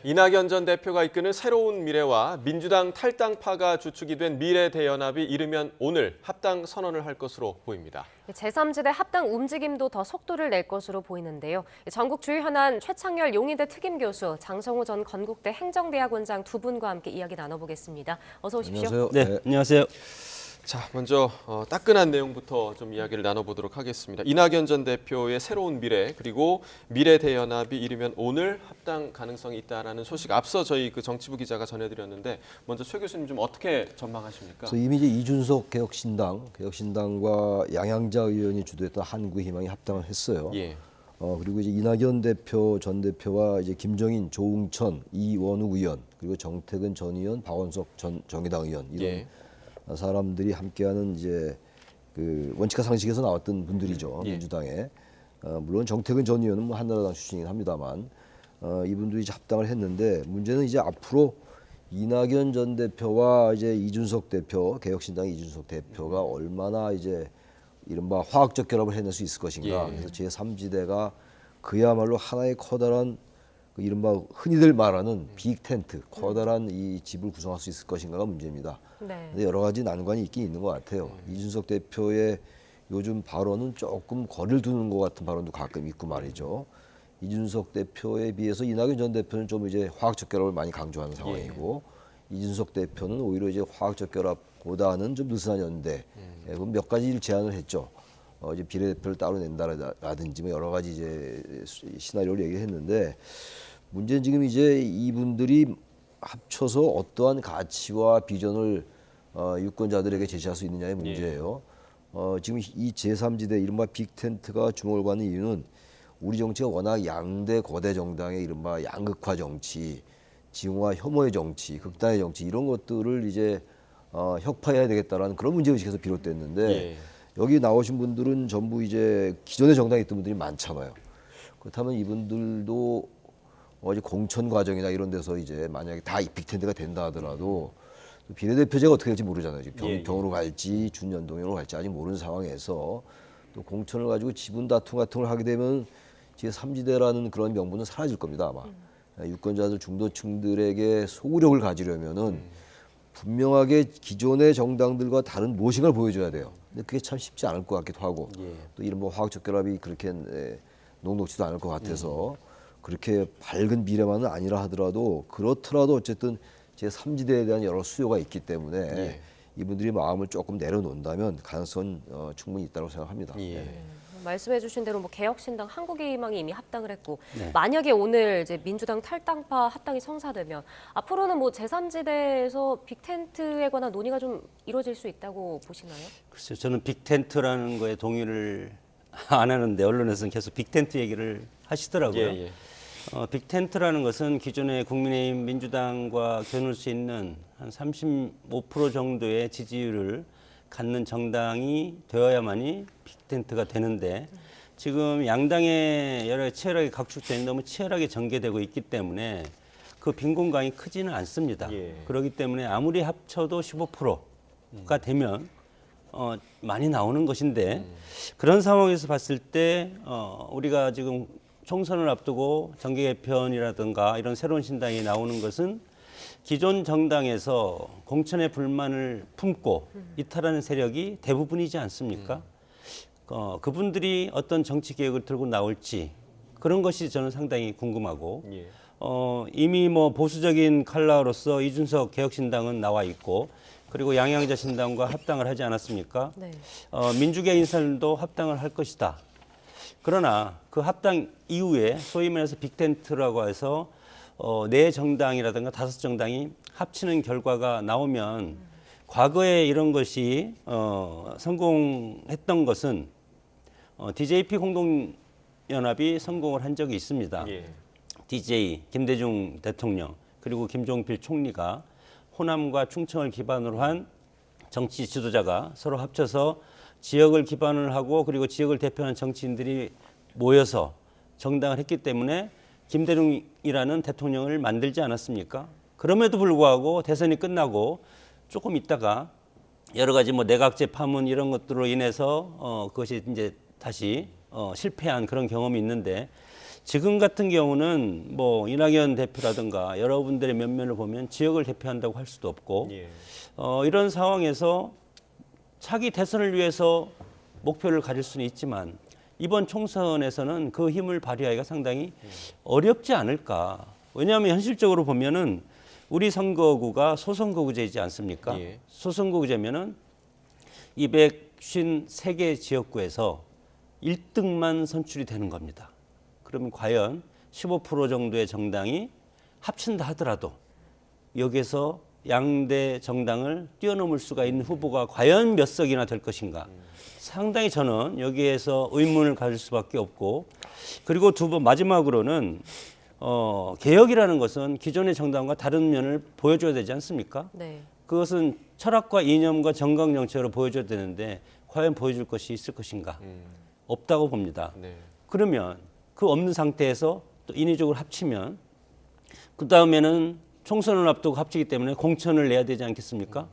이낙연 전 대표가 이끄는 새로운 미래와 민주당 탈당파가 주축이 된 미래대연합이 이르면 오늘 합당 선언을 할 것으로 보입니다. 제3지대 합당 움직임도 더 속도를 낼 것으로 보이는데요. 전국 주요 현안 최창열 용의대 특임 교수, 장성호 전 건국대 행정대학원장 두 분과 함께 이야기 나눠보겠습니다. 어서 오십시오. 안녕하세요. 네, 안녕하세요. 자, 먼저 따끈한 내용부터 좀 이야기를 나눠보도록 하겠습니다. 이낙연 전 대표의 새로운 미래 그리고 미래대연합이 이르면 오늘 합당 가능성이 있다라는 소식 앞서 저희 그 정치부 기자가 전해드렸는데 먼저 최 교수님 좀 어떻게 전망하십니까? 그래서 이미 이제 이준석 개혁신당과 양양자 의원이 주도했던 한국희망이 합당을 했어요. 예. 그리고 이제 이낙연 대표 전 대표와 이제 김정인, 조응천, 이원우 의원 그리고 정태근 전 의원, 박원석 전 정의당 의원 이런 예. 사람들이 함께하는 이제 그 원칙과 상식에서 나왔던 분들이죠. 예. 민주당에 물론 정태근 전 의원은 뭐 한나라당 출신이긴 합니다만 이분들이 이제 합당을 했는데 문제는 이제 앞으로 이낙연 전 대표와 이제 이준석 대표 개혁신당 이준석 대표가 얼마나 이제 이른바 화학적 결합을 해낼 수 있을 것인가. 예. 그래서 제3지대가 그야말로 하나의 커다란 그 이른바 흔히들 말하는 빅 텐트, 커다란 이 집을 구성할 수 있을 것인가가 문제입니다. 네. 근데 여러 가지 난관이 있긴 있는 것 같아요. 이준석 대표의 요즘 발언은 조금 거리를 두는 것 같은 발언도 가끔 있고 말이죠. 이준석 대표에 비해서 이낙연 전 대표는 좀 이제 화학적 결합을 많이 강조하는 상황이고 이준석 대표는 오히려 이제 화학적 결합보다는 좀 느슨한 연대. 몇 가지 제안을 했죠. 이제 비례대표를 따로 낸다라든지 뭐 여러 가지 이제 시나리오를 얘기했는데 문제는 지금 이제 이분들이 합쳐서 어떠한 가치와 비전을 유권자들에게 제시할 수 있느냐의 문제예요. 지금 이 제3지대 이른바 빅텐트가 주목을 받는 이유는 우리 정치가 워낙 양대 거대 정당의 이른바 양극화 정치, 징후와 혐오의 정치, 극단의 정치 이런 것들을 이제 혁파해야 되겠다라는 그런 문제의식에서 비롯됐는데 예. 여기 나오신 분들은 전부 이제 기존의 정당에 있던 분들이 많잖아요. 그렇다면 이분들도 이제 공천 과정이나 이런 데서 이제 만약에 다 빅텐트가 된다 하더라도 비례대표제가 어떻게 될지 모르잖아요. 병으로 갈지 준연동형으로 갈지 아직 모르는 상황에서 또 공천을 가지고 지분 다툼 같은 걸 하게 되면 제3지대라는 그런 명분은 사라질 겁니다 아마. 유권자들 중도층들에게 소구력을 가지려면은 분명하게 기존의 정당들과 다른 모식을 보여줘야 돼요. 근데 그게 참 쉽지 않을 것 같기도 하고 또 이런 뭐 화학적 결합이 그렇게 녹록지도 않을 것 같아서 그렇게 밝은 미래만은 아니라 하더라도 그렇더라도 어쨌든 제3지대에 대한 여러 수요가 있기 때문에 이분들이 마음을 조금 내려놓는다면 가능성은 충분히 있다고 생각합니다. 예. 말씀해주신 대로 뭐 개혁신당, 한국희망이 이미 합당을 했고 만약에 오늘 이제 민주당 탈당파 합당이 성사되면 앞으로는 뭐 제3지대에서 빅텐트에 관한 논의가 좀 이루어질 수 있다고 보시나요? 글쎄요, 저는 빅텐트라는 거에 동의를 안 하는데 언론에서는 계속 빅텐트 얘기를 하시더라고요. 예. 빅텐트라는 것은 기존의 국민의힘 민주당과 겨눌 수 있는 한 35% 정도의 지지율을 갖는 정당이 되어야만이 빅텐트가 되는데 지금 양당의 여러 치열하게 각축전이 너무 치열하게 전개되고 있기 때문에 그 빈 공간이 크지는 않습니다. 그렇기 때문에 아무리 합쳐도 15%가 되면 많이 나오는 것인데 그런 상황에서 봤을 때 우리가 지금 총선을 앞두고 정계 개편이라든가 이런 새로운 신당이 나오는 것은 기존 정당에서 공천의 불만을 품고 이탈하는 세력이 대부분이지 않습니까? 그분들이 어떤 정치 개혁을 들고 나올지 그런 것이 저는 상당히 궁금하고 이미 뭐 보수적인 컬러로서 이준석 개혁신당은 나와 있고 그리고 양양자 신당과 합당을 하지 않았습니까? 네. 민주계 인사들도 합당을 할 것이다. 그러나 그 합당 이후에 소위 말해서 빅텐트라고 해서 네 정당이라든가 다섯 정당이 합치는 결과가 나오면 과거에 이런 것이 성공했던 것은 DJP 공동연합이 성공을 한 적이 있습니다. DJ 김대중 대통령 그리고 김종필 총리가 호남과 충청을 기반으로 한 정치 지도자가 서로 합쳐서 지역을 기반을 하고 그리고 지역을 대표하는 정치인들이 모여서 정당을 했기 때문에 김대중이라는 대통령을 만들지 않았습니까? 그럼에도 불구하고 대선이 끝나고 조금 있다가 여러 가지 뭐 내각제 파문 이런 것들로 인해서 그것이 이제 다시 실패한 그런 경험이 있는데 지금 같은 경우는 뭐 이낙연 대표라든가 여러분들의 면면을 보면 지역을 대표한다고 할 수도 없고 예. 이런 상황에서 차기 대선을 위해서 목표를 가질 수는 있지만 이번 총선에서는 그 힘을 발휘하기가 상당히 어렵지 않을까. 왜냐하면 현실적으로 보면은 우리 선거구가 소선거구제이지 않습니까? 예. 소선거구제면은 253개 지역구에서 1등만 선출이 되는 겁니다. 그러면 과연 15% 정도의 정당이 합친다 하더라도 여기서 양대 정당을 뛰어넘을 수가 있는 후보가 과연 몇 석이나 될 것인가. 상당히 저는 여기에서 의문을 가질 수밖에 없고, 그리고 두 번 마지막으로는 개혁이라는 것은 기존의 정당과 다른 면을 보여줘야 되지 않습니까? 네. 그것은 철학과 이념과 정강 정책으로 보여줘야 되는데 과연 보여줄 것이 있을 것인가? 없다고 봅니다. 네. 그러면 그 없는 상태에서 또 인위적으로 합치면 그 다음에는 총선을 앞두고 합치기 때문에 공천을 내야 되지 않겠습니까?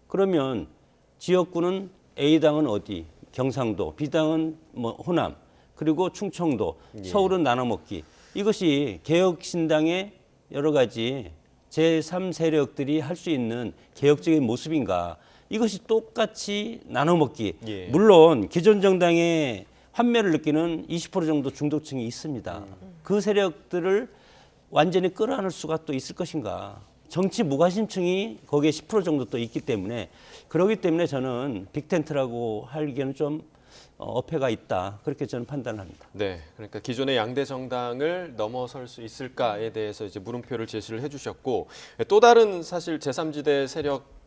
그러면 지역구는 A당은 어디, 경상도, B당은 뭐 호남, 그리고 충청도, 서울은 나눠먹기. 이것이 개혁신당의 여러 가지 제3세력들이 할 수 있는 개혁적인 모습인가? 이것이 똑같이 나눠먹기. 예. 물론 기존 정당의 환멸을 느끼는 20% 정도 중도층이 있습니다. 그 세력들을 완전히 끌어안을 수가 또 있을 것인가? 정치 무관심층이 거기에 10% 정도 또 있기 때문에, 그렇기 때문에 저는 빅텐트라고 하기에는 좀 어폐가 있다, 그렇게 저는 판단을 합니다. 네, 그러니까 기존의 양대 정당을 넘어설 수 있을까에 대해서 이제 물음표를 제시를 해주셨고, 또 다른 사실 제3지대 세력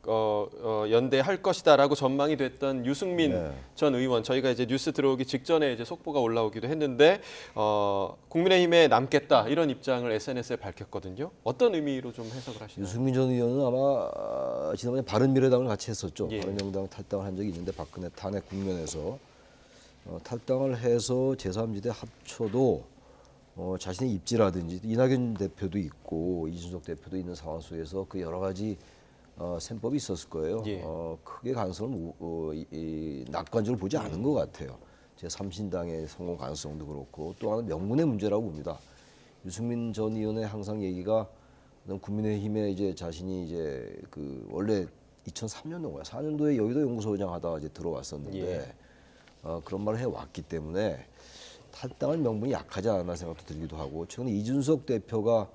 연대할 것이다라고 전망이 됐던 유승민 네. 전 의원, 저희가 이제 뉴스 들어오기 직전에 이제 속보가 올라오기도 했는데 국민의힘에 남겠다 이런 입장을 SNS에 밝혔거든요. 어떤 의미로 좀 해석을 하시나요? 유승민 전 의원은 아마 지난번에 바른미래당을 같이 했었죠. 예. 바른정당 탈당을 한 적이 있는데 박근혜 탄핵 국면에서 탈당을 해서 제3지대 합쳐도 자신의 입지라든지 이낙연 대표도 있고 이준석 대표도 있는 상황 속에서 그 여러 가지 셈법이 있었을 거예요. 예. 크게 가능성은 낙관적으로 보지 않은 것 같아요. 제3신당의 성공 가능성도 그렇고, 또 하나는 명분의 문제라고 봅니다. 유승민 전 의원의 항상 얘기가 국민의힘에 이제 자신이 이제 그 원래 2003년도인가요? 4년도에 여의도 연구소장 하다가 이제 들어왔었는데 예. 그런 말을 해왔기 때문에 탈당할 명분이 약하지 않았나 생각도 들기도 하고, 최근에 이준석 대표가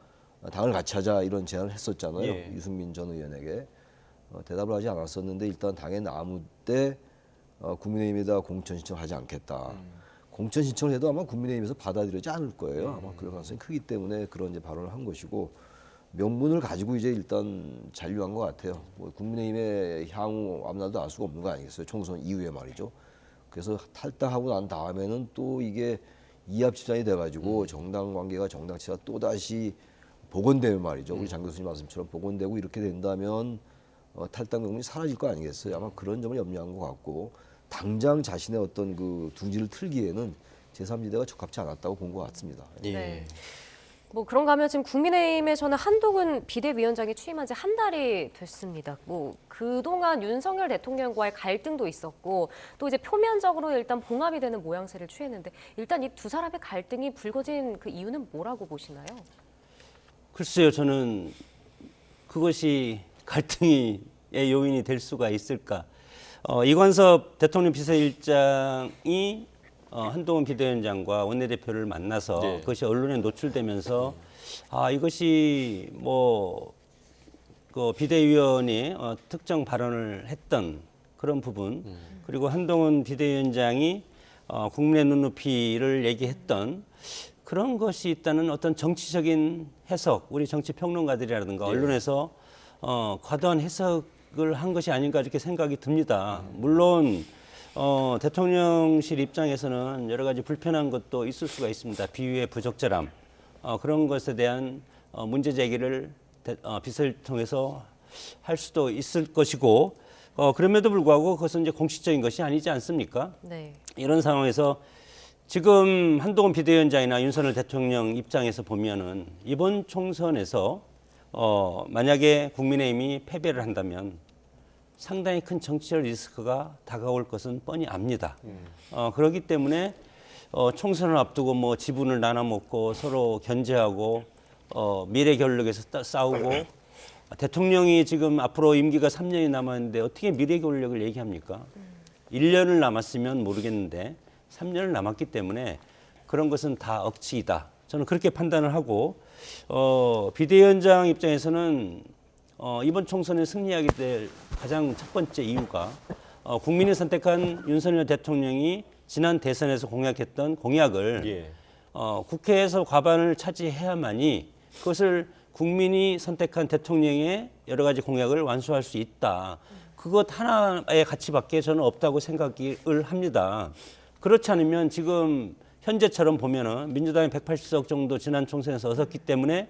당을 같이 하자 이런 제안을 했었잖아요. 예. 유승민 전 의원에게 대답을 하지 않았었는데, 일단 당에 남을 때 국민의힘에다 공천 신청하지 않겠다. 공천 신청을 해도 아마 국민의힘에서 받아들이지 않을 거예요. 아마 그럴 가능성이 크기 때문에 그런 이제 발언을 한 것이고, 명분을 가지고 이제 일단 잔류한 것 같아요. 뭐 국민의힘의 향후 앞날도 알 수가 없는 거 아니겠어요? 총선 이후에 말이죠. 그래서 탈당하고 난 다음에는 또 이게 이합 집산이 돼가지고 정당 관계가 정당치가 또 다시 복원되면 말이죠. 우리 장 교수님 말씀처럼 복원되고 이렇게 된다면 탈당 명분이 사라질 거 아니겠어요. 아마 그런 점을 염려한 것 같고, 당장 자신의 어떤 그 둥지를 틀기에는 제3지대가 적합치 않았다고 본 것 같습니다. 예. 네. 뭐 그런가 하면 지금 국민의힘에서는 한동훈 비대위원장이 취임한 지 한 달이 됐습니다. 뭐 그동안 윤석열 대통령과의 갈등도 있었고, 또 이제 표면적으로 일단 봉합이 되는 모양새를 취했는데, 일단 이 두 사람의 갈등이 불거진 그 이유는 뭐라고 보시나요? 글쎄요, 저는 그것이 갈등의 요인이 될 수가 있을까? 이관섭 대통령 비서실장이 한동훈 비대위원장과 원내대표를 만나서 네. 그것이 언론에 노출되면서 이것이 뭐 그 비대위원이 특정 발언을 했던 그런 부분, 그리고 한동훈 비대위원장이 국민의 눈높이를 얘기했던 그런 것이 있다는 어떤 정치적인 해석, 우리 정치 평론가들이라든가 언론에서 과도한 해석을 한 것이 아닌가 이렇게 생각이 듭니다. 물론 대통령실 입장에서는 여러 가지 불편한 것도 있을 수가 있습니다. 비유의 부적절함, 그런 것에 대한 문제 제기를 비서를 통해서 할 수도 있을 것이고, 그럼에도 불구하고 그것은 이제 공식적인 것이 아니지 않습니까? 네. 이런 상황에서 지금 한동훈 비대위원장이나 윤석열 대통령 입장에서 보면은 이번 총선에서 만약에 국민의힘이 패배를 한다면 상당히 큰 정치적 리스크가 다가올 것은 뻔히 압니다. 그렇기 때문에 총선을 앞두고 뭐 지분을 나눠 먹고 서로 견제하고 미래 권력에서 싸우고 대통령이 지금 앞으로 임기가 3년이 남았는데 어떻게 미래 권력을 얘기합니까? 1년을 남았으면 모르겠는데 3년을 남았기 때문에 그런 것은 다 억지이다. 저는 그렇게 판단을 하고 비대위원장 입장에서는 이번 총선에 승리하게 될 가장 첫 번째 이유가 국민이 선택한 윤석열 대통령이 지난 대선에서 공약했던 공약을 예. 국회에서 과반을 차지해야만이 그것을 국민이 선택한 대통령의 여러 가지 공약을 완수할 수 있다. 그것 하나의 가치밖에 저는 없다고 생각을 합니다. 그렇지 않으면 지금 현재처럼 보면은 민주당이 180석 정도 지난 총선에서 얻었기 때문에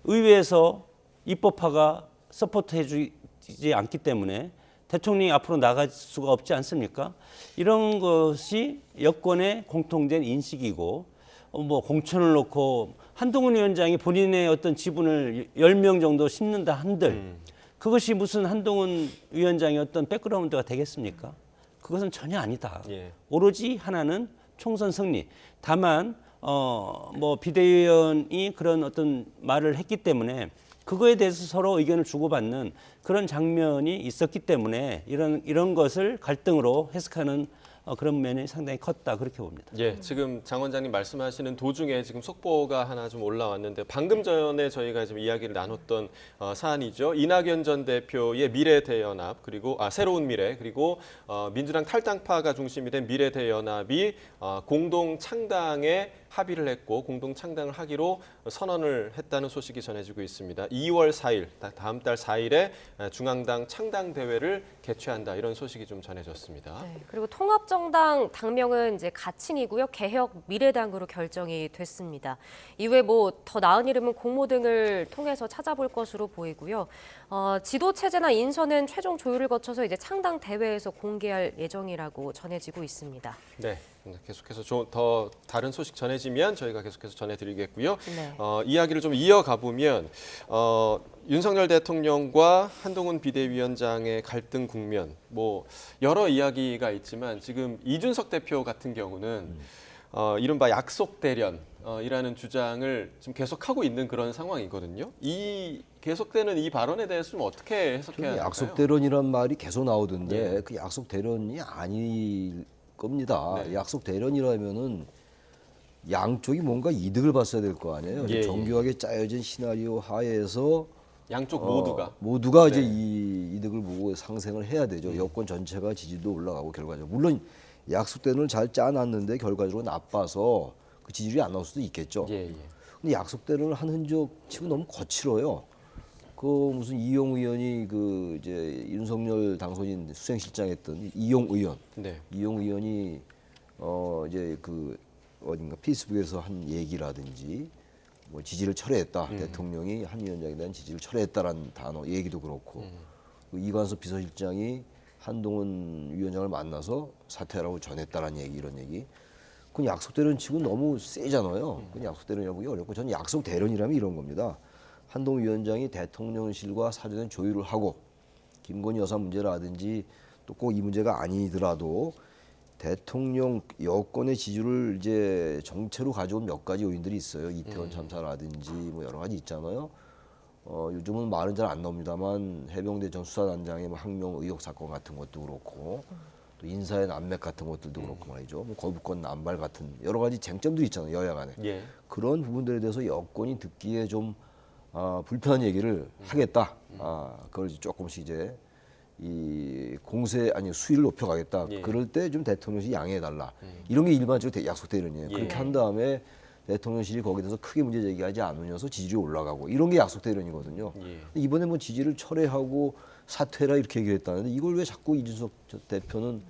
의회에서 입법화가 서포트해 주지 않기 때문에 대통령이 앞으로 나갈 수가 없지 않습니까? 이런 것이 여권의 공통된 인식이고 뭐 공천을 놓고 한동훈 위원장이 본인의 어떤 지분을 10명 정도 심는다 한들 그것이 무슨 한동훈 위원장의 어떤 백그라운드가 되겠습니까? 그것은 전혀 아니다. 예. 오로지 하나는 총선 승리. 다만 뭐 비대위원이 그런 어떤 말을 했기 때문에 그거에 대해서 서로 의견을 주고받는 그런 장면이 있었기 때문에 이런 것을 갈등으로 해석하는 그런 면이 상당히 컸다 그렇게 봅니다. 예, 지금 장 원장님 말씀하시는 도중에 지금 속보가 하나 좀 올라왔는데 방금 전에 저희가 지금 이야기를 나눴던 사안이죠. 이낙연 전 대표의 미래대연합 그리고 새로운 미래 그리고 민주당 탈당파가 중심이 된 미래대연합이 공동 창당에 합의를 했고 공동 창당을 하기로 선언을 했다는 소식이 전해지고 있습니다. 2월 4일, 다음 달 4일에 중앙당 창당 대회를 개최한다 이런 소식이 좀 전해졌습니다. 네, 그리고 통합정당 당명은 이제 가칭이고요. 개혁 미래당으로 결정이 됐습니다. 이후에 뭐 더 나은 이름은 공모 등을 통해서 찾아볼 것으로 보이고요. 지도 체제나 인선은 최종 조율을 거쳐서 이제 창당 대회에서 공개할 예정이라고 전해지고 있습니다. 네, 계속해서 더 다른 소식 전해지면 저희가 계속해서 전해드리겠고요. 네. 이야기를 좀 이어가 보면 윤석열 대통령과 한동훈 비대위원장의 갈등 국면, 뭐 여러 이야기가 있지만 지금 이준석 대표 같은 경우는 이른바 약속 대련이라는 주장을 지금 계속하고 있는 그런 상황이거든요. 이 계속되는 이 발언에 대해서 좀 어떻게 해석해야 할까요? 약속 대련이란 말이 계속 나오던데 예. 그 약속 대련이 아닐 겁니다. 네. 약속 대련이라면은 양쪽이 뭔가 이득을 봤어야 될 거 아니에요. 예, 정교하게 짜여진 시나리오 하에서 양쪽 모두가 이제 네. 이 이득을 보고 상생을 해야 되죠. 여권 전체가 지지도 올라가고 결과적으로 물론 약속 대련을 잘 짜놨는데 결과적으로 나빠서 그 지지율이 안 나올 수도 있겠죠. 예. 근데 약속 대련을 한 흔적 치고 너무 거칠어요. 그 무슨 이용 의원이 그 이제 윤석열 당선인 수행실장했던 이용 의원, 네. 이용 의원이 이제 그 어딘가 페이스북에서 한 얘기라든지 뭐 지지를 철회했다. 대통령이 한 위원장에 대한 지지를 철회했다라는 단어 얘기도 그렇고 그 이관섭 비서실장이 한동훈 위원장을 만나서 사퇴하라고 전했다라는 얘기 이런 얘기. 그건 약속 대련 치고 너무 세잖아요. 그건 약속 대련이라고 보기 어렵고 저는 약속 대련이라면 이런 겁니다. 한동훈 위원장이 대통령실과 사전에 조율을 하고 김건희 여사 문제라든지 또 꼭 이 문제가 아니더라도 대통령 여권의 지지를 이제 정체로 가져온 몇 가지 요인들이 있어요. 이태원 참사라든지 뭐 여러 가지 있잖아요. 요즘은 말은 잘 안 나옵니다만 해병대 전 수사단장의 뭐 항명 의혹 사건 같은 것도 그렇고 또 인사의 난맥 같은 것들도 그렇고 말이죠. 뭐 거부권 남발 같은 여러 가지 쟁점들이 있잖아요. 여야 간에. 예. 그런 부분들에 대해서 여권이 듣기에 좀 불편한 얘기를 하겠다. 그걸 조금씩 이제 이 공세 아니 수위를 높여가겠다. 예. 그럴 때 좀 대통령실이 양해해달라. 이런 게 일반적으로 약속 대련이에요. 예. 그렇게 한 다음에 대통령실이 거기에 대해서 크게 문제 제기하지 않으면서 지지율이 올라가고 이런 게 약속 대련이거든요. 예. 이번에 뭐 지지를 철회하고 사퇴라 이렇게 얘기를 했다는데 이걸 왜 자꾸 이준석 대표는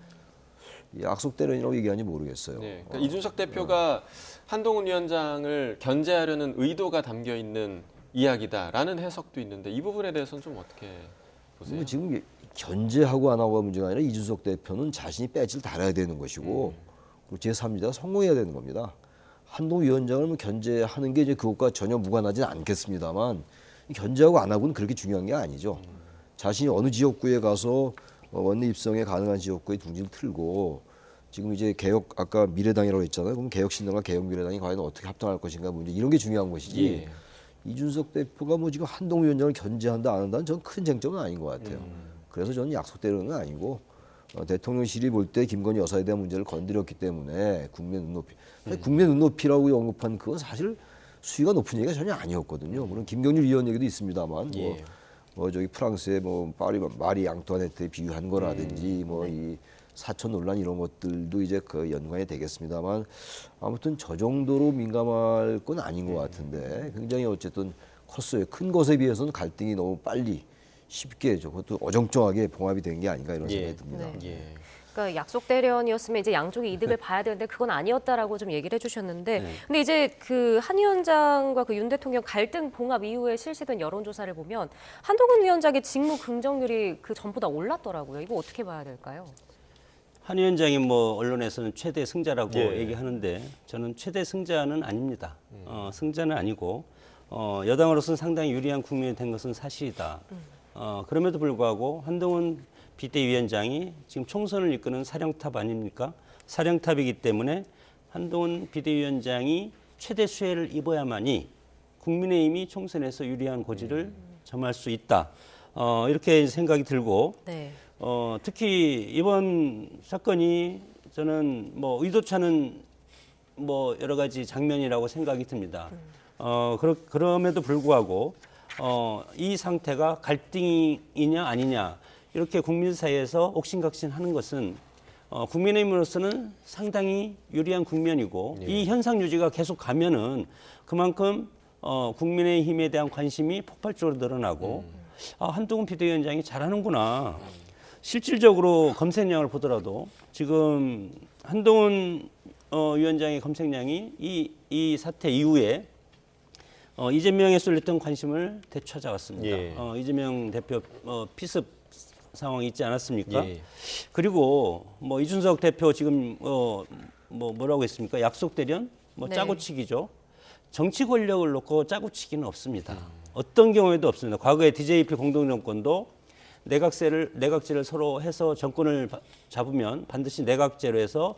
약속 대련이라고 얘기하는지 모르겠어요. 네, 그러니까 이준석 대표가 한동훈 위원장을 견제하려는 의도가 담겨 있는 이야기다라는 해석도 있는데 이 부분에 대해서는 좀 어떻게 보세요? 뭐 지금 견제하고 안 하고가 문제가 아니라 이준석 대표는 자신이 배지를 달아야 되는 것이고 그리고 제3지대가 성공해야 되는 겁니다. 한동훈 위원장을 뭐 견제하는 게 이제 그것과 전혀 무관하지는 않겠습니다만 견제하고 안 하고는 그렇게 중요한 게 아니죠. 자신이 어느 지역구에 가서 원내 입성에 가능한 지역구에 둥지를 틀고 지금 이제 개혁 아까 미래당이라고 했잖아요. 그럼 개혁신당과 개혁미래당이 과연 어떻게 합당할 것인가 문제 이런 게 중요한 것이지. 예. 이준석 대표가 뭐 지금 한동훈 위원장을 견제한다 안 한다는 전 큰 쟁점은 아닌 것 같아요. 그래서 저는 약속대로는 아니고 대통령실이 볼 때 김건희 여사에 대한 문제를 건드렸기 때문에 국민 눈높이, 국민 눈높이라고 언급한 그건 사실 수위가 높은 얘기가 전혀 아니었거든요. 물론 김경률 위원 얘기도 있습니다만 예. 뭐 저기 프랑스의 뭐 마리 앙투아네트에 비유한 거라든지 뭐 이 사천 논란 이런 것들도 이제 그 연관이 되겠습니다만 아무튼 저 정도로 민감할 건 아닌 것 같은데 굉장히 어쨌든 컸어요. 큰 것에 비해서는 갈등이 너무 빨리 쉽게 그것도 어정쩡하게 봉합이 된 게 아닌가 이런 생각이 듭니다. 네. 예. 그러니까 약속 대련이었으면 이제 양쪽이 이득을 봐야 되는데 그건 아니었다라고 좀 얘기를 해주셨는데, 근데 이제 그 한 위원장과 그 윤 대통령 갈등 봉합 이후에 실시된 여론조사를 보면 한동훈 위원장의 직무 긍정률이 그 전보다 올랐더라고요. 이거 어떻게 봐야 될까요? 한 위원장이 뭐 언론에서는 최대 승자라고 예. 얘기하는데 저는 최대 승자는 아닙니다. 승자는 아니고 여당으로서는 상당히 유리한 국면이 된 것은 사실이다. 그럼에도 불구하고 한동훈 비대위원장이 지금 총선을 이끄는 사령탑 아닙니까? 사령탑이기 때문에 한동훈 비대위원장이 최대 수혜를 입어야만이 국민의힘이 총선에서 유리한 고지를 점할 수 있다. 이렇게 생각이 들고 네. 특히 이번 사건이 저는 뭐 의도치 않은 뭐 여러 가지 장면이라고 생각이 듭니다. 그럼에도 불구하고 이 상태가 갈등이냐 아니냐 이렇게 국민 사이에서 옥신각신하는 것은 국민의힘으로서는 상당히 유리한 국면이고 이 현상 유지가 계속 가면은 그만큼 국민의힘에 대한 관심이 폭발적으로 늘어나고 한동훈 비대위원장이 잘하는구나. 실질적으로 검색량을 보더라도 지금 한동훈 위원장의 검색량이 이 사태 이후에 이재명에 쏠렸던 관심을 되찾아왔습니다. 예. 이재명 대표 피습 상황이 있지 않았습니까? 예. 그리고 뭐 이준석 대표 지금 뭐라고 했습니까? 약속 대련 뭐 네. 짜고치기죠. 정치 권력을 놓고 짜고치기는 없습니다. 어떤 경우에도 없습니다. 과거에 DJP 공동정권도 내각제를 서로 해서 정권을 잡으면 반드시 내각제로 해서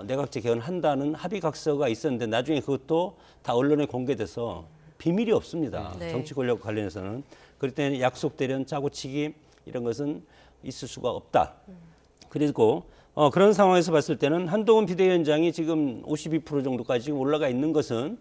내각제 개헌한다는 합의각서가 있었는데 나중에 그것도 다 언론에 공개돼서 비밀이 없습니다. 네. 정치 권력 관련해서는. 그럴 때는 약속 대련 짜고치기 이런 것은 있을 수가 없다. 그리고 그런 상황에서 봤을 때는 한동훈 비대위원장이 지금 52% 정도까지 올라가 있는 것은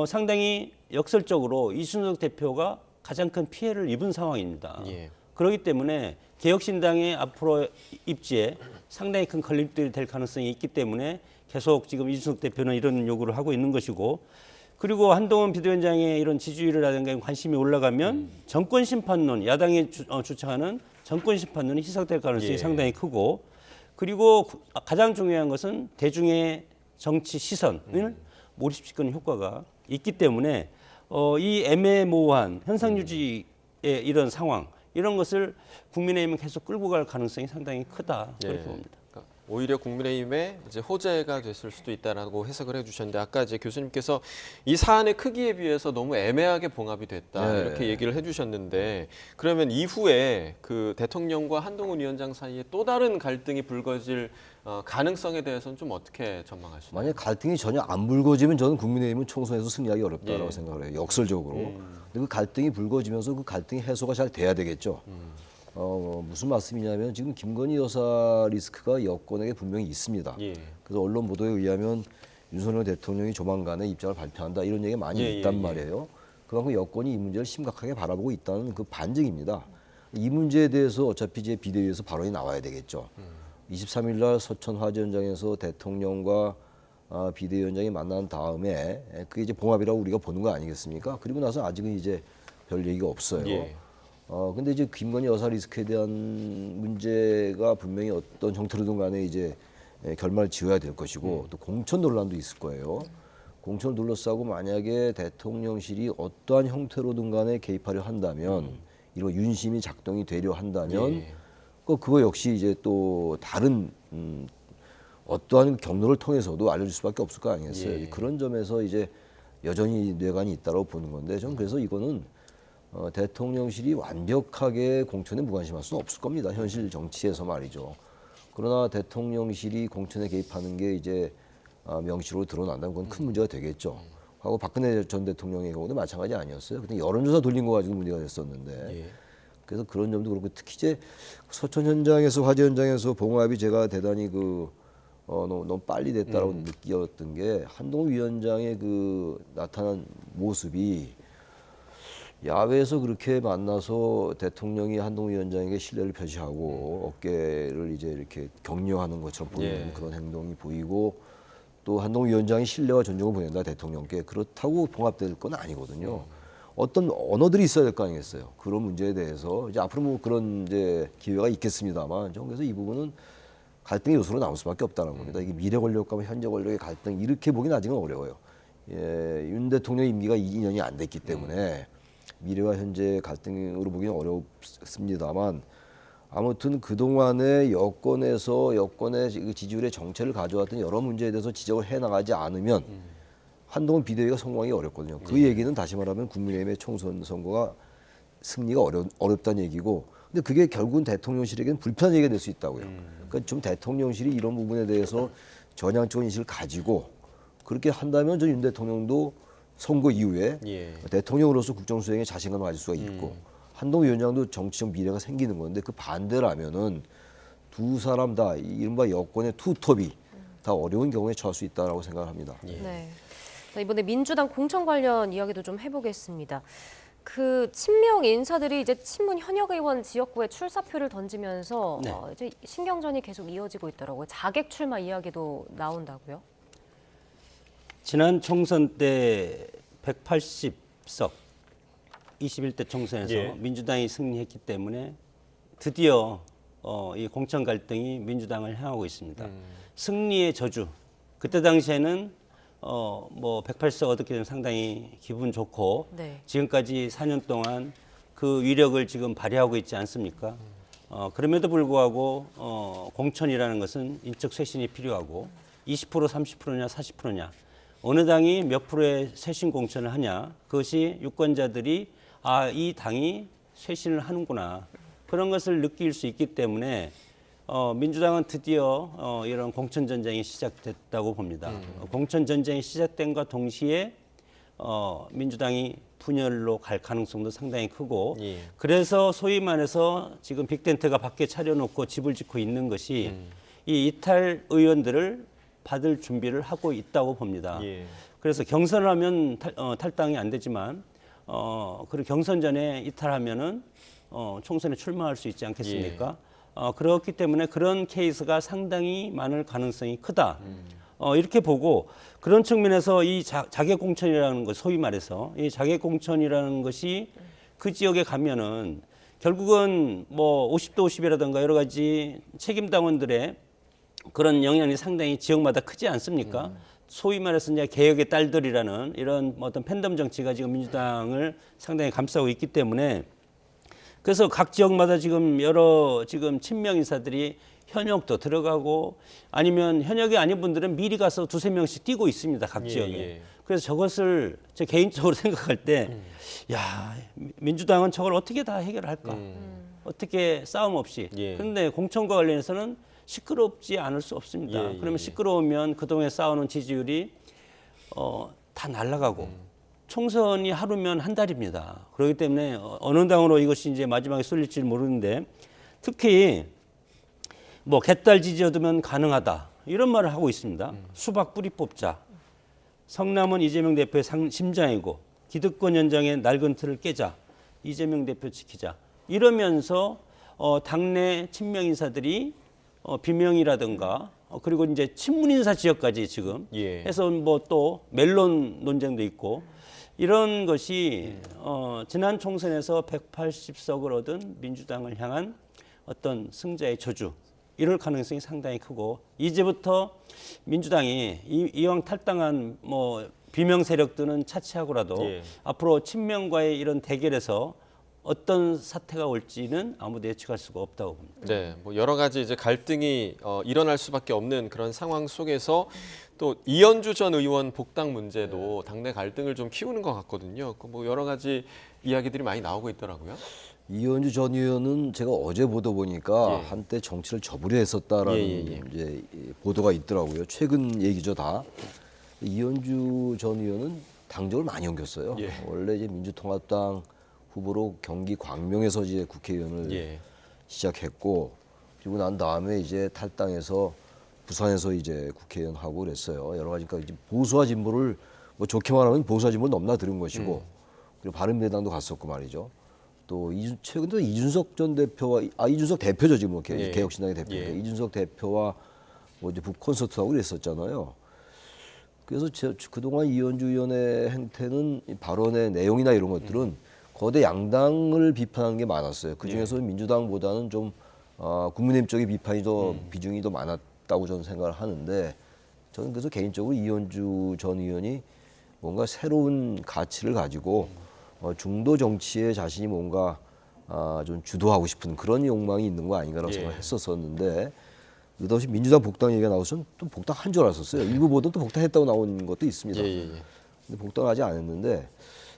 상당히 역설적으로 이준석 대표가 가장 큰 피해를 입은 상황입니다. 예. 그렇기 때문에 개혁신당의 앞으로 입지에 상당히 큰 걸림돌이 될 가능성이 있기 때문에 계속 지금 이준석 대표는 이런 요구를 하고 있는 것이고, 그리고 한동훈 비대위원장의 이런 지지율이라든가 관심이 올라가면 정권 심판론, 야당이 주창하는 정권 심판론이 희석될 가능성이 예. 상당히 크고, 그리고 가장 중요한 것은 대중의 정치 시선을 몰입시키는 효과가 있기 때문에 이 애매모호한 현상 유지의 이런 상황, 이런 것을 국민의힘은 계속 끌고 갈 가능성이 상당히 크다, 그렇게 봅니다. 그러니까 오히려 국민의힘의 이제 호재가 됐을 수도 있다라고 해석을 해주셨는데, 아까 이제 교수님께서 이 사안의 크기에 비해서 너무 애매하게 봉합이 됐다 네. 이렇게 얘기를 해주셨는데, 그러면 이후에 그 대통령과 한동훈 위원장 사이에 또 다른 갈등이 불거질 가능성에 대해서는 좀 어떻게 전망하시나요? 만약 갈등이 전혀 안 불거지면 저는 국민의힘은 총선에서 승리하기 어렵다고 예. 생각을 해요. 역설적으로. 근데 그 갈등이 불거지면서 그 갈등이 해소가 잘 돼야 되겠죠. 무슨 말씀이냐면 지금 김건희 여사 리스크가 여권에게 분명히 있습니다. 예. 그래서 언론 보도에 의하면 윤석열 대통령이 조만간에 입장을 발표한다 이런 얘기가 많이 예, 있단 예, 예. 말이에요. 그만큼 여권이 이 문제를 심각하게 바라보고 있다는 그 반증입니다. 이 문제에 대해서 어차피 이제 비대위에서 발언이 나와야 되겠죠. 23일 날 서천 화재 현장에서 대통령과 비대위원장이 만난 다음에 그게 이제 봉합이라고 우리가 보는 거 아니겠습니까? 그리고 나서 아직은 이제 별 얘기가 없어요. 예. 근데 이제 김건희 여사 리스크에 대한 문제가 분명히 어떤 형태로든 간에 이제 결말을 지어야 될 것이고 또 공천 논란도 있을 거예요. 공천을 둘러싸고 만약에 대통령실이 어떠한 형태로든 간에 개입하려 한다면 이런 윤심이 작동이 되려 한다면 예. 그거 역시 이제 또 다른 어떠한 경로를 통해서도 알려줄 수밖에 없을 거 아니겠어요. 예. 그런 점에서 이제 여전히 뇌관이 있다고 보는 건데 저는 그래서 이거는 대통령실이 완벽하게 공천에 무관심할 수는 없을 겁니다. 현실 정치에서 말이죠. 그러나 대통령실이 공천에 개입하는 게 이제 명시로 드러난다면 그건 큰 문제가 되겠죠. 하고 박근혜 전 대통령의 경우도 마찬가지 아니었어요. 근데 여론조사 돌린 거 가지고 문제가 됐었는데 예. 그래서 그런 점도 그렇고 특히 이제 서천 현장에서 화재 현장에서 봉합이 제가 대단히 너무 빨리 됐다라고 느꼈던 게 한동훈 위원장의 그 나타난 모습이 야외에서 그렇게 만나서 대통령이 한동훈 위원장에게 신뢰를 표시하고 어깨를 이제 이렇게 격려하는 것처럼 보이는 예. 그런 행동이 보이고 또 한동훈 위원장이 신뢰와 존중을 보낸다 대통령께 그렇다고 봉합될 건 아니거든요. 어떤 언어들이 있어야 될 거 아니겠어요. 그런 문제에 대해서 이제 앞으로 뭐 그런 이제 기회가 있겠습니다만 저는 그래서 이 부분은 갈등의 요소로 나올 수밖에 없다는 겁니다. 이게 미래 권력과 현재 권력의 갈등 이렇게 보기는 아직은 어려워요. 예, 윤 대통령 임기가 2년이 안 됐기 때문에 미래와 현재 갈등으로 보기는 어렵습니다만 아무튼 그동안의 여권의 지지율의 정체를 가져왔던 여러 문제에 대해서 지적을 해나가지 않으면 한동훈 비대위가 성공하기 어렵거든요. 그 얘기는 다시 말하면 국민의힘의 총선 선거가 승리가 어렵다는 얘기고 근데 그게 결국은 대통령실에게는 불편한 얘기가 될 수 있다고요. 그러니까 좀 대통령실이 이런 부분에 대해서 전향적인 인식을 가지고 그렇게 한다면 전 윤 대통령도 선거 이후에 예. 대통령으로서 국정 수행에 자신감을 가질 수가 있고 한동훈 위원장도 정치적 미래가 생기는 건데 그 반대라면은 두 사람 다 이른바 여권의 투톱이 다 어려운 경우에 처할 수 있다라고 생각합니다. 예. 네. 자, 이번에 민주당 공천 관련 이야기도 좀 해보겠습니다. 그 친명 인사들이 이제 친문 현역 의원 지역구에 출사표를 던지면서 네. 이제 신경전이 계속 이어지고 있더라고요. 자객 출마 이야기도 나온다고요? 지난 총선 때 180석 21대 총선에서 예. 민주당이 승리했기 때문에 드디어 이 공천 갈등이 민주당을 향하고 있습니다. 승리의 저주. 그때 당시에는 뭐 180석 얻었기 때문에 상당히 기분 좋고 네. 지금까지 4년 동안 그 위력을 지금 발휘하고 있지 않습니까? 그럼에도 불구하고 공천이라는 것은 인적 쇄신이 필요하고 20% 30%냐 40%냐 어느 당이 몇 프로의 쇄신 공천을 하냐 그것이 유권자들이 이 당이 쇄신을 하는구나 그런 것을 느낄 수 있기 때문에 민주당은 드디어 이런 공천 전쟁이 시작됐다고 봅니다. 공천 전쟁이 시작된과 동시에 민주당이 분열로 갈 가능성도 상당히 크고 예. 그래서 소위 말해서 지금 빅텐트가 밖에 차려놓고 집을 짓고 있는 것이 이 이탈 의원들을 받을 준비를 하고 있다고 봅니다. 예. 그래서 경선을 하면 탈당이 안 되지만 그리고 경선 전에 이탈하면은 총선에 출마할 수 있지 않겠습니까? 그렇기 때문에 그런 케이스가 상당히 많을 가능성이 크다. 이렇게 보고 그런 측면에서 이 자객 공천이라는 것, 소위 말해서 이 자객 공천이라는 것이 그 지역에 가면은 결국은 뭐 50대 50이라든가 여러 가지 책임 당원들의 그런 영향이 상당히 지역마다 크지 않습니까? 소위 말해서 이제 개혁의 딸들이라는 이런 어떤 팬덤 정치가 지금 민주당을 상당히 감싸고 있기 때문에 그래서 각 지역마다 지금 여러 친명 인사들이 현역도 들어가고 아니면 현역이 아닌 분들은 미리 가서 두세 명씩 뛰고 있습니다. 각 지역에. 예. 그래서 저것을 제 개인적으로 생각할 때 야, 민주당은 저걸 어떻게 다 해결할까? 어떻게 싸움 없이. 예. 그런데 공천과 관련해서는 시끄럽지 않을 수 없습니다. 예, 그러면 시끄러우면 그동안 쌓아놓은 지지율이 다 날아가고 총선이 하루면 한 달입니다. 그렇기 때문에 어느 당으로 이것이 이제 마지막에 쏠릴지 모르는데 특히 뭐 개딸 지지 얻으면 가능하다 이런 말을 하고 있습니다. 수박 뿌리 뽑자. 성남은 이재명 대표의 심장이고 기득권 연장의 낡은 틀을 깨자. 이재명 대표 지키자. 이러면서 당내 친명 인사들이 비명이라든가 그리고 이제 친문 인사 지역까지 지금 예. 해서 뭐 또 멜론 논쟁도 있고 이런 것이 지난 총선에서 180석을 얻은 민주당을 향한 어떤 승자의 저주 이럴 가능성이 상당히 크고 이제부터 민주당이 이왕 탈당한 뭐 비명 세력들은 차치하고라도 예. 앞으로 친명과의 이런 대결에서 어떤 사태가 올지는 아무도 예측할 수가 없다고 봅니다. 네, 뭐 여러 가지 이제 갈등이 일어날 수밖에 없는 그런 상황 속에서 또 이현주 전 의원 복당 문제도 당내 갈등을 좀 키우는 것 같거든요. 뭐 여러 가지 이야기들이 많이 나오고 있더라고요. 이현주 전 의원은 제가 어제 보도 보니까 예. 한때 정치를 접으려 했었다라는 이제 보도가 있더라고요. 최근 얘기죠 다. 이현주 전 의원은 당적을 많이 옮겼어요. 예. 원래 이제 민주통합당 후보로 경기 광명에서 이제 국회의원을 예. 시작했고 그리고 난 다음에 이제 탈당해서 부산에서 이제 국회의원 하고 그랬어요. 여러 가지 그러니까 이제 보수와 진보를 뭐 좋게 말하면 보수와 진보를 넘나드는 것이고 그리고 바른미래당도 갔었고 말이죠. 또 최근에 이준석 전 대표와 이준석 대표죠 지금 예. 개혁신당의 대표니까 예. 이준석 대표와 뭐 이제 북 콘서트하고 그랬었잖아요. 그래서 그동안 이현주 의원의 행태는 이 발언의 내용이나 이런 것들은 거대 양당을 비판하는 게 많았어요. 그 중에서 민주당보다는 좀 국민의힘 쪽의 비판이 더 비중이 더 많았다고 저는 생각을 하는데 저는 그래서 개인적으로 이현주 전 의원이 뭔가 새로운 가치를 가지고 중도 정치에 자신이 뭔가 좀 주도하고 싶은 그런 욕망이 있는 거 아닌가라고 생각을 했었었는데 느닷없이 민주당 복당 얘기가 나와서 또 복당한 줄 알았었어요. 일부 보도 또 복당했다고 나온 것도 있습니다. 근데 복당하지 않았는데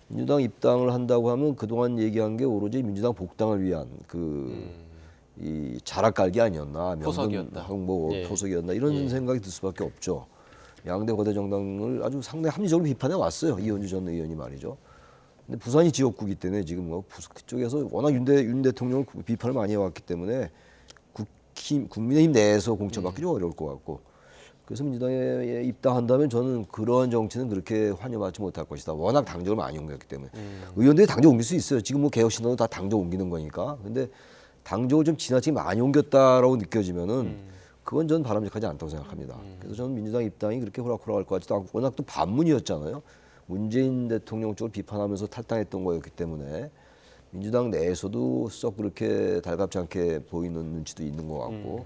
민주당 입당을 한다고 하면 그동안 얘기한 게 오로지 민주당 복당을 위한 이 자락 깔기 아니었나, 포석이었다. 항모 예. 포석이었나 이런 생각이 들 수밖에 없죠. 양대 거대 정당을 아주 상당히 합리적으로 비판해 왔어요. 이현주 전 의원이 말이죠. 근데 부산이 지역구이기 때문에 지금 뭐 그쪽에서 워낙 윤 대통령을 비판을 많이 해왔기 때문에 국민의힘 내에서 공천받기 좀 어려울 것 같고 그래서 민주당에 입당한다면 저는 그런 정치는 그렇게 환영받지 못할 것이다. 워낙 당적을 많이 옮겼기 때문에 의원들이 당적 옮길 수 있어요. 지금 뭐 개혁신당도 다 당적 옮기는 거니까. 근데 당적을 좀 지나치게 많이 옮겼다라고 느껴지면은 그건 저는 바람직하지 않다고 생각합니다. 그래서 저는 민주당 입당이 그렇게 호락호락할 것 같지도 않고 워낙 또 반문이었잖아요. 문재인 대통령 쪽을 비판하면서 탈당했던 거였기 때문에 민주당 내에서도 썩 그렇게 달갑지 않게 보이는 눈치도 있는 것 같고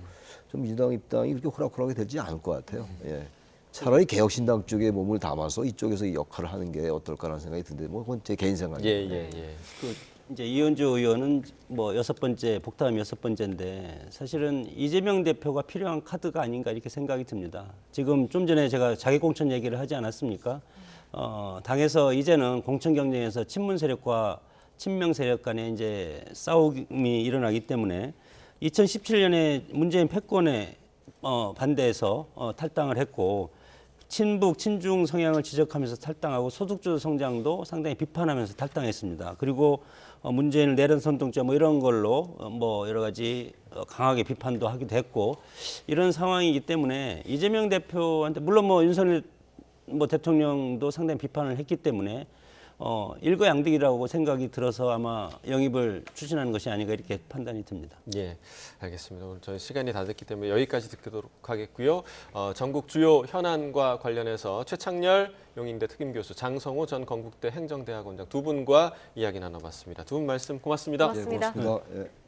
좀 민주당 입당이 그렇게 호락호락하게 되지 않을 것 같아요. 예. 차라리 개혁신당 쪽에 몸을 담아서 이쪽에서 역할을 하는 게 어떨까라는 생각이 드는데 뭐 그건 제 개인 생각입니다. 그 이제 이현주 의원은 뭐 6번째 복당하면 6번째인데 사실은 이재명 대표가 필요한 카드가 아닌가 이렇게 생각이 듭니다. 지금 좀 전에 제가 자기공천 얘기를 하지 않았습니까? 당에서 이제는 공천 경쟁에서 친문 세력과 친명 세력 간에 이제 싸움이 일어나기 때문에 2017년에 문재인 패권에 반대해서 탈당을 했고 친북, 친중 성향을 지적하면서 탈당하고 소득주도 성장도 상당히 비판하면서 탈당했습니다. 그리고 문재인을 내란 선동자 뭐 이런 걸로 뭐 여러 가지 강하게 비판도 하기도 했고 이런 상황이기 때문에 이재명 대표한테 물론 뭐 윤석열 뭐 대통령도 상당히 비판을 했기 때문에 일거양득이라고 생각이 들어서 아마 영입을 추진하는 것이 아닌가 이렇게 판단이 듭니다. 예, 알겠습니다. 오늘 저희 시간이 다 됐기 때문에 여기까지 듣도록 하겠고요. 전국 주요 현안과 관련해서 최창렬 용인대 특임교수, 장성호 전 건국대 행정대학원장 두 분과 이야기 나눠봤습니다. 두 분 말씀 고맙습니다. 고맙습니다. 고맙습니다. 예.